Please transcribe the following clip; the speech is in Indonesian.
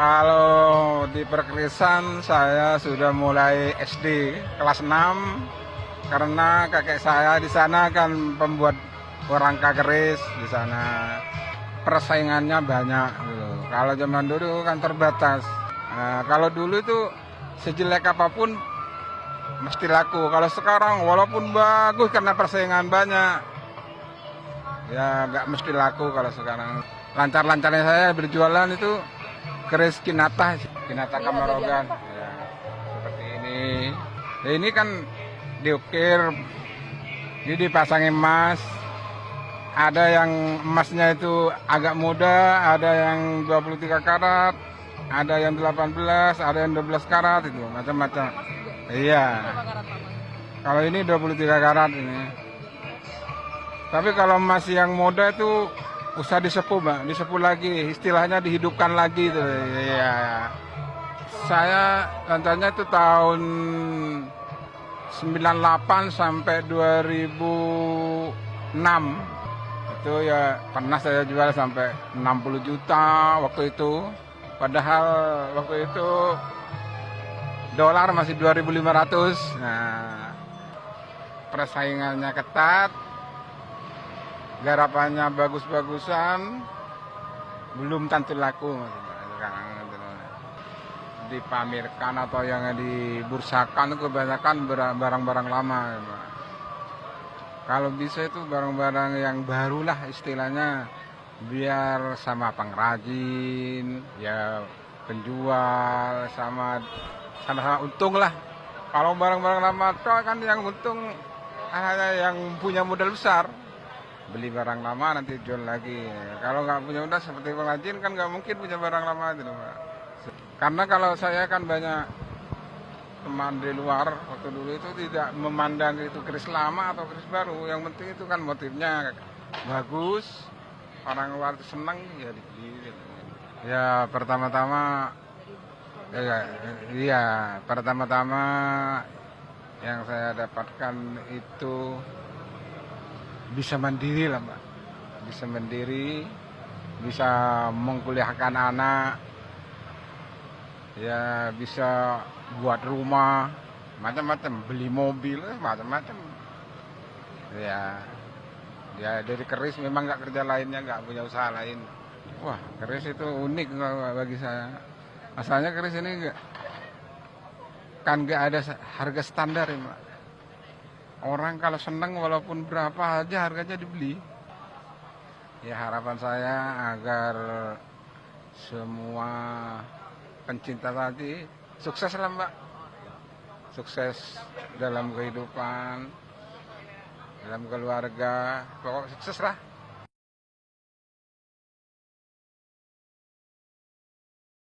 Kalau di perkerisan saya sudah mulai SD kelas 6 karena kakek saya di sana kan pembuat kerangka keris di sana. Persaingannya banyak gitu. Kalau zaman dulu kan terbatas. Nah, kalau dulu itu sejelek apapun mesti laku. Kalau sekarang walaupun bagus karena persaingan banyak, ya nggak mesti laku kalau sekarang. Lancar-lancarnya saya berjualan itu keris Kinata Kamarogan. Ya, seperti ini. Ya, ini kan diukir, ini dipasang emas. Ada yang emasnya itu agak muda, ada yang 23 karat, ada yang 18, ada yang 12 karat itu, macam-macam. Iya. Kalau ini 23 karat ini. Tapi kalau emas yang muda itu usah disepuh, Mbak, disepuh lagi, istilahnya dihidupkan lagi itu. Iya. Saya rencananya itu tahun 98 sampai 2006. Itu ya pernah saya jual sampai 60 juta waktu itu. Padahal waktu itu dolar masih 2.500. Nah, persaingannya ketat, garapannya bagus-bagusan, belum tentu laku sekarang. Dipamerkan atau yang dibursakan kebanyakan barang-barang lama. Kalau bisa itu barang-barang yang barulah istilahnya, biar sama pengrajin, ya penjual, sama untung lah. Kalau barang-barang lama kan yang untung hanya yang punya modal besar. Beli barang lama nanti jual lagi. Kalau nggak punya modal seperti pengrajin kan nggak mungkin punya barang lama itu, Pak. Karena kalau saya kan banyak teman di luar waktu dulu itu tidak memandang itu keris lama atau keris baru, yang penting itu kan motifnya bagus, orang luar itu senang ya dibeli gitu. Ya pertama-tama pertama-tama yang saya dapatkan itu bisa mandiri lah, Mbak, bisa mandiri, bisa mengkuliahkan anak, ya bisa buat rumah, macam-macam, beli mobil, macam-macam. Ya dari keris memang nggak kerja lainnya, nggak punya usaha lain. Wah, keris itu unik bagi saya. Asalnya keris ini nggak ada harga standar ya, Mbak. Orang kalau senang walaupun berapa aja harganya dibeli. Ya harapan saya agar semua pencinta tadi sukses lah, Mbak. Sukses dalam kehidupan, dalam keluarga, pokok sukses lah.